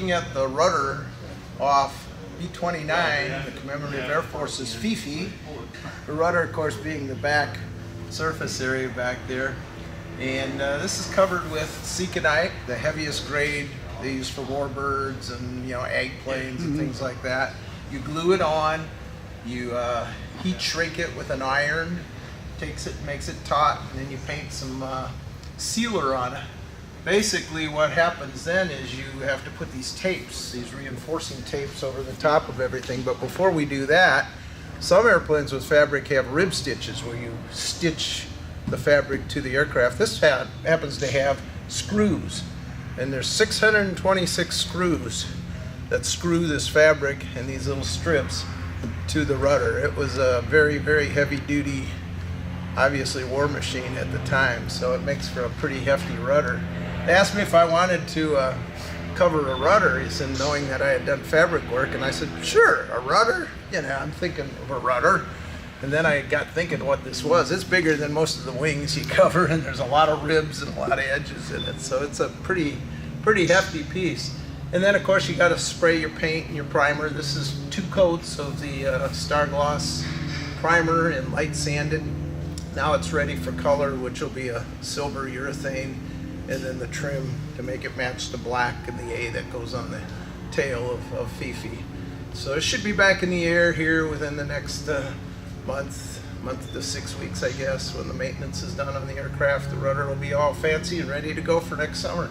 looking at the rudder off B-29, the Commemorative Air Force's FIFI. The rudder, of course, being the back surface area back there. And this is covered with Seconite, the heaviest grade they use for warbirds and ag planes and things like that. You glue it on, you heat shrink it with an iron, takes it, makes it taut, and then you paint some sealer on it. Basically what happens then is you have to put these tapes, these reinforcing tapes over the top of everything. But before we do that, some airplanes with fabric have rib stitches where you stitch the fabric to the aircraft. This happens to have screws, and there's 626 screws that screw this fabric and these little strips to the rudder. It was a very, very heavy duty, obviously, war machine at the time, so it makes for a pretty hefty rudder. They asked me if I wanted to cover a rudder, he said, knowing that I had done fabric work, and I said, sure, a rudder? I'm thinking of a rudder. And then I got thinking what this was. It's bigger than most of the wings you cover, and there's a lot of ribs and a lot of edges in it, so it's a pretty hefty piece. And then, of course, you got to spray your paint and your primer. This is 2 coats of the Star Gloss primer and light sanded. Now it's ready for color, which will be a silver urethane, and then the trim to make it match the black and the A that goes on the tail of FIFI. So it should be back in the air here within the next month to 6 weeks, I guess. When the maintenance is done on the aircraft, the rudder will be all fancy and ready to go for next summer.